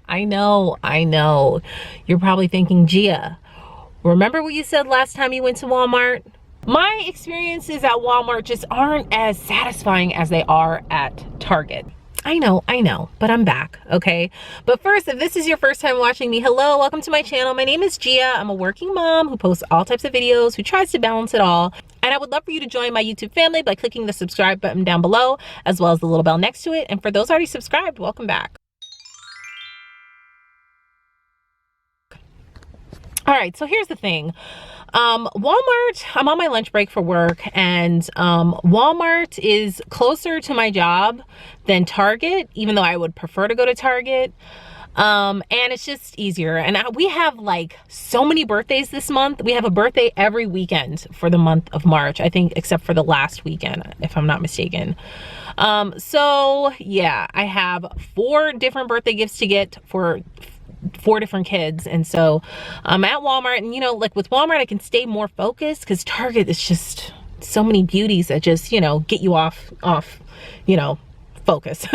I know. You're probably thinking, Gia, remember what you said last time you went to Walmart? My experiences at Walmart just aren't as satisfying as they are at Target. I know, but I'm back, okay? But first, if this is your first time watching me, hello, welcome to my channel. My name is Gia. I'm a working mom who posts all types of videos, who tries to balance it all. And I would love for you to join my YouTube family by clicking the subscribe button down below, as well as the little bell next to it. And for those already subscribed, welcome back. All right, so here's the thing. Walmart, I'm on my lunch break for work, and Walmart is closer to my job than Target, even though I would prefer to go to Target. And it's just easier. And we have like so many birthdays this month. We have a birthday every weekend for the month of March, I think, except for the last weekend, if I'm not mistaken. So yeah, I have 4 different birthday gifts to get for 4 different kids. And so I'm at Walmart, and you know, like with Walmart, I can stay more focused, because Target is just so many beauties that just, you know, get you off, you know, focus.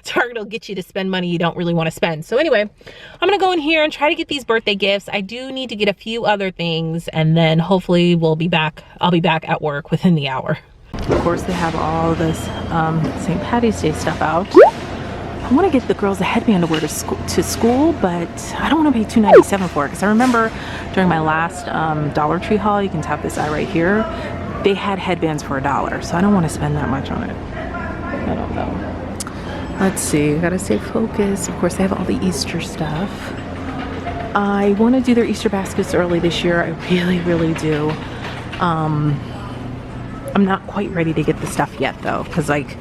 Target will get you to spend money you don't really want to spend. So anyway, I'm gonna go in here and try to get these birthday gifts. I do need to get a few other things, and then hopefully I'll be back at work within the hour. Of course, they have all this St. Patty's Day stuff out. I want to get the girls a headband to wear to school, but I don't want to pay $2.97 for it, because I remember during my last Dollar Tree haul, you can tap this eye right here, they had headbands for $1, so I don't want to spend that much on it. I don't know. Let's see, gotta stay focused. Of course, they have all the Easter stuff. I want to do their Easter baskets early this year. I really do. I'm not quite ready to get the stuff yet though, because like,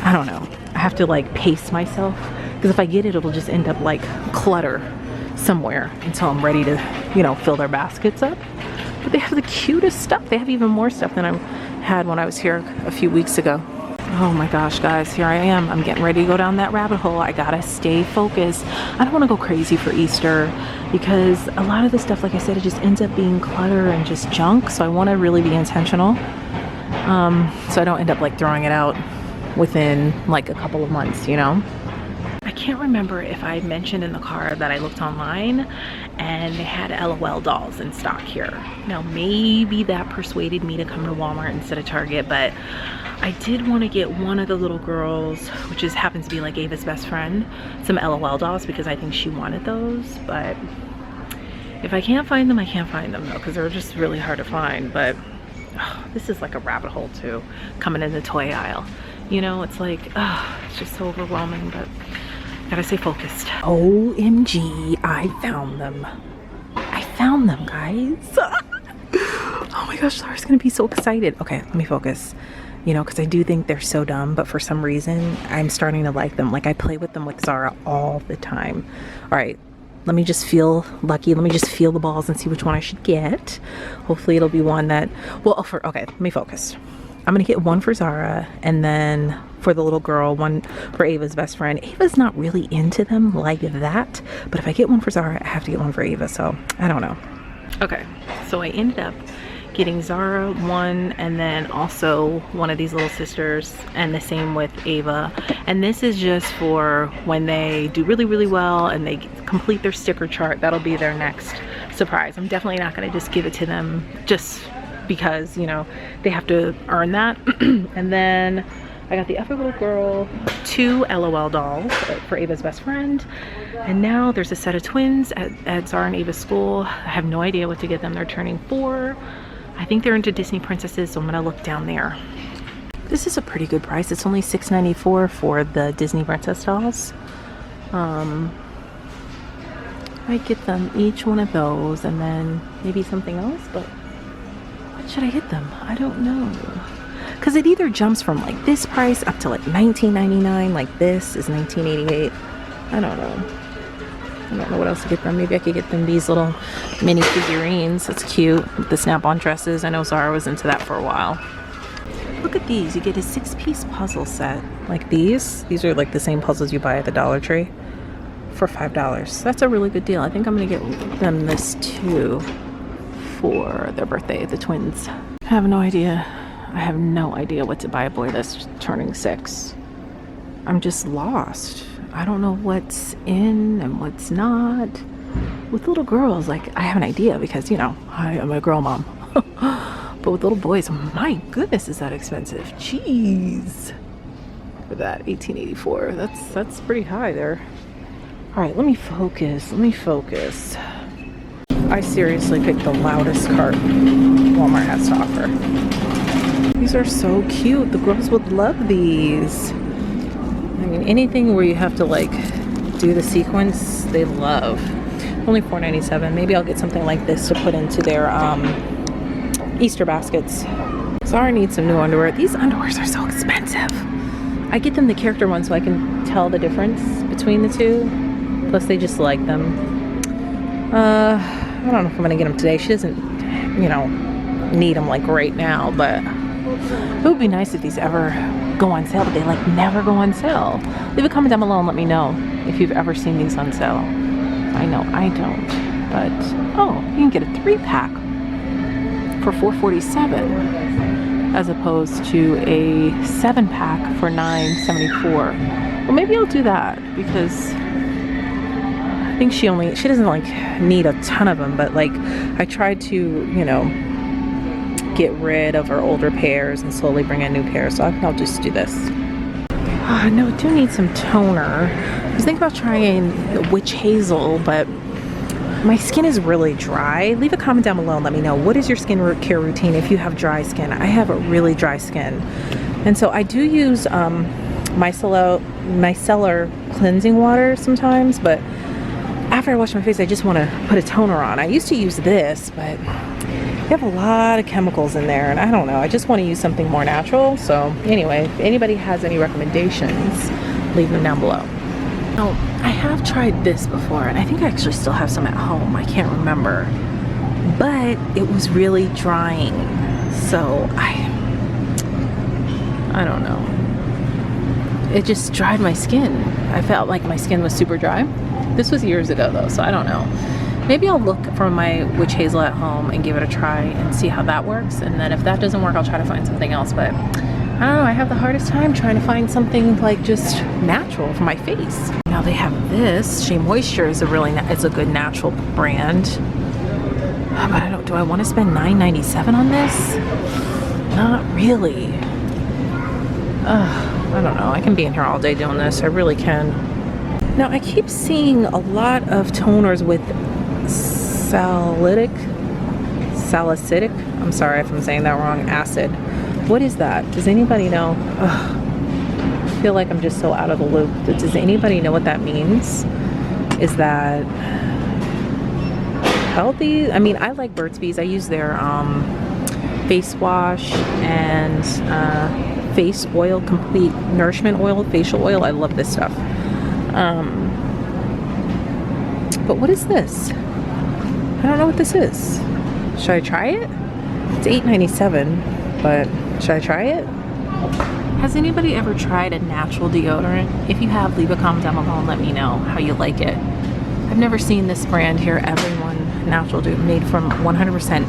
I don't know, I have to like pace myself, because if I get it, it'll just end up like clutter somewhere until I'm ready to, you know, fill their baskets up. But they have the cutest stuff. They have even more stuff than I had when I was here a few weeks ago. Oh my gosh, guys, here I am. I'm getting ready to go down that rabbit hole. I gotta stay focused. I don't want to go crazy for Easter, because a lot of the stuff, like I said, it just ends up being clutter and just junk. So I want to really be intentional, so I don't end up like throwing it out within like a couple of months, you know. I can't remember if I mentioned in the car that I looked online and they had LOL dolls in stock here. Now maybe that persuaded me to come to Walmart instead of Target, but I did want to get one of the little girls, which happens to be like Ava's best friend, some LOL dolls, because I think she wanted those. But if I can't find them, I can't find them though, because they're just really hard to find. But oh, this is like a rabbit hole too, coming in the toy aisle. You know, it's like, it's just so overwhelming, but gotta stay focused. OMG, I found them. I found them, guys. Oh my gosh, Laura's gonna be so excited. Okay, let me focus. You know, because I do think they're so dumb, but for some reason, I'm starting to like them. Like, I play with them with Zara all the time. All right, let me just feel lucky. Let me just feel the balls and see which one I should get. Hopefully it'll be one that, well, okay, let me focus. I'm gonna get one for Zara, and then for the little girl, one for Ava's best friend. Ava's not really into them like that, but if I get one for Zara, I have to get one for Ava, so I don't know. Okay, so I ended up getting Zara one, and then also one of these little sisters, and the same with Ava. And this is just for when they do really well and they complete their sticker chart. That'll be their next surprise. I'm definitely not gonna just give it to them just because, you know, they have to earn that. And then I got the other little girl 2 LOL dolls for Ava's best friend, and now there's a set of twins at Zara and Ava's school. I have no idea what to get them. They're turning 4. I think they're into Disney princesses, so I'm gonna look down there. This is a pretty good price. It's only $6.94 for the Disney princess dolls. I get them each one of those, and then maybe something else, but what should I get them? I don't know, because it either jumps from like this price up to like $19.99, like this is $19.88. I don't know. I don't know what else to get them. Maybe I could get them these little mini figurines. That's cute. The snap-on dresses. I know Zara was into that for a while. Look at these. You get a 6-piece puzzle set like these. These are like the same puzzles you buy at the Dollar Tree for $5. That's a really good deal. I think I'm gonna get them this too for their birthday, the twins. I have no idea. I have no idea what to buy a boy that's turning 6. I'm just lost. I don't know what's in and what's not. With little girls, like, I have an idea because, you know, I am a girl mom. But with little boys, my goodness, is that expensive. Jeez. For that, $18.84. That's pretty high there. All right, let me focus. I seriously picked the loudest cart Walmart has to offer. These are so cute. The girls would love these. I mean, anything where you have to like do the sequence, they love. Only $4.97. Maybe I'll get something like this to put into their Easter baskets. Zara needs some new underwear. These underwears are so expensive. I get them the character ones so I can tell the difference between the two. Plus they just like them. I don't know if I'm gonna get them today. She doesn't, you know, need them like right now, but it would be nice if these ever go on sale, but they like never go on sale. Leave a comment down below and let me know if you've ever seen these on sale. I know I don't, but oh, you can get a 3-pack for $4.47 as opposed to a 7-pack for $9.74. Well, maybe I'll do that because I think she doesn't like need a ton of them, but like I tried to, you know, get rid of our older pairs and slowly bring in new pairs. So I think I'll just do this. No, I do need some toner. I was thinking about trying the witch hazel, but my skin is really dry. Leave a comment down below and let me know, what is your skin care routine if you have dry skin? I have a really dry skin. And so I do use micellar cleansing water sometimes, but after I wash my face, I just want to put a toner on. I used to use this, but they have a lot of chemicals in there, and I don't know. I just want to use something more natural. So anyway, if anybody has any recommendations, leave them down below. Now, I have tried this before, and I think I actually still have some at home. I can't remember. But it was really drying. So I don't know. It just dried my skin. I felt like my skin was super dry. This was years ago though, so I don't know. Maybe I'll look for my witch hazel at home and give it a try and see how that works. And then if that doesn't work, I'll try to find something else. But I don't know, I have the hardest time trying to find something like just natural for my face. Now they have this. Shea Moisture is it's a good natural brand. But do I want to spend $9.97 on this? Not really. I don't know. I can be in here all day doing this. I really can. Now I keep seeing a lot of toners with salicylic, I'm sorry if I'm saying that wrong, acid. What is that? Does anybody know? I feel like I'm just so out of the loop. Does anybody know what that means? Is that healthy? I mean, I like Burt's Bees. I use their face wash and face oil, complete nourishment oil, facial oil. I love this stuff. But what is this? I don't know what this is. Should I try it? It's $8.97, but should I try it? Has anybody ever tried a natural deodorant? If you have, leave a comment down below and let me know how you like it. I've never seen this brand here, Everyone Natural, made from 100%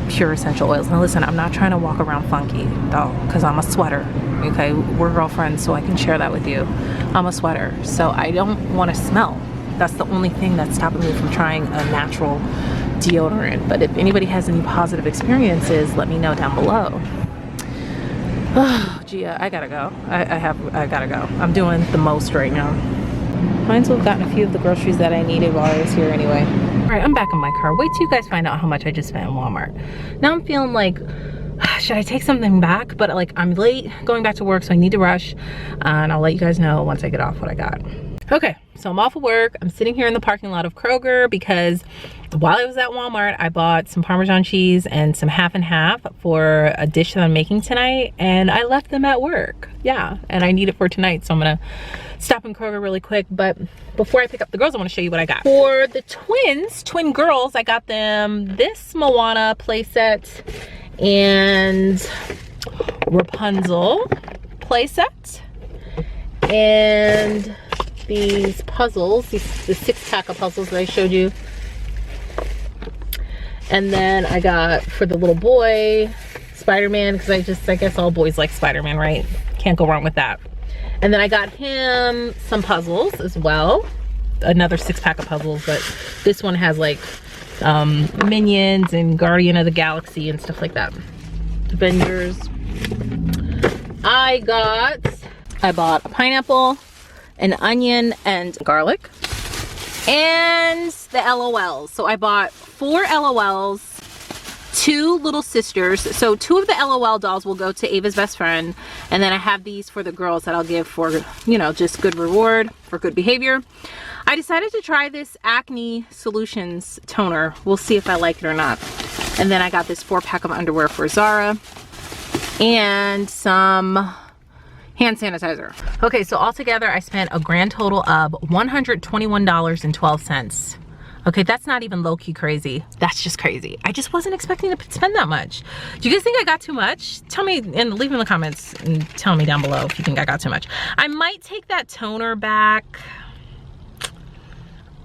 pure essential oils. Now listen, I'm not trying to walk around funky though, because I'm a sweater. Okay, we're girlfriends, so I can share that with you. I'm a sweater, so I don't want to smell. That's the only thing that's stopping me from trying a natural deodorant. But if anybody has any positive experiences, let me know down below. Oh, Gia, I gotta go. I gotta go. I'm doing the most right now. Might as well have gotten a few of the groceries that I needed while I was here anyway. All right, I'm back in my car. Wait till you guys find out how much I just spent in Walmart. Now I'm feeling like, should I take something back? But like, I'm late going back to work, so I need to rush. And I'll let you guys know once I get off what I got. Okay, so I'm off of work. I'm sitting here in the parking lot of Kroger because while I was at Walmart, I bought some Parmesan cheese and some half and half for a dish that I'm making tonight, and I left them at work. Yeah, and I need it for tonight, so I'm gonna stop in Kroger really quick. But before I pick up the girls, I want to show you what I got. For the twin girls, I got them this Moana playset and Rapunzel playset, and these puzzles, the 6-pack of puzzles that I showed you. And then I got for the little boy Spider-Man, because I guess all boys like Spider-Man, right? Can't go wrong with that. And then I got him some puzzles as well. Another 6-pack of puzzles, but this one has like Minions and Guardian of the Galaxy and stuff like that. Avengers. I bought a pineapple, an onion, and garlic, and the LOLs. So I bought 4 LOLs, 2 little sisters. So 2 of the LOL dolls will go to Ava's best friend, and then I have these for the girls that I'll give for, you know, just good reward for good behavior. I decided to try this Acne Solutions toner. We'll see if I like it or not. And then I got this 4-pack of underwear for Zara and some hand sanitizer. Okay, so altogether I spent a grand total of $121.12. Okay, that's not even low-key crazy. That's just crazy. I just wasn't expecting to spend that much. Do you guys think I got too much? Tell me and leave in the comments and tell me down below if you think I got too much. I might take that toner back.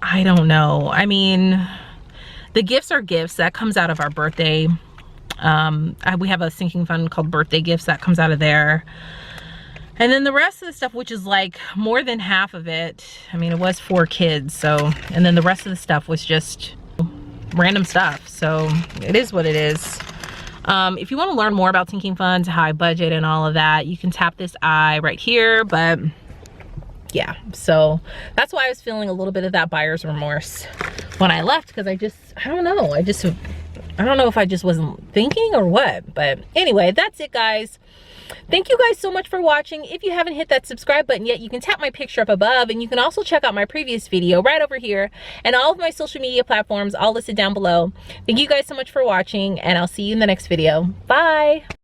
I don't know. I mean, the gifts are gifts. That comes out of our birthday. We have a sinking fund called birthday gifts that comes out of there. And then the rest of the stuff, which is like more than half of it, I mean, it was 4 kids, so, and then the rest of the stuff was just random stuff. So it is what it is. If you want to learn more about sinking funds, how I budget and all of that, you can tap this eye right here. But yeah, so that's why I was feeling a little bit of that buyer's remorse when I left, because I don't know. I don't know if I just wasn't thinking or what. But anyway, that's it, guys. Thank you guys so much for watching. If you haven't hit that subscribe button yet, you can tap my picture up above, and you can also check out my previous video right over here, and all of my social media platforms all listed down below. Thank you guys so much for watching, and I'll see you in the next video. Bye.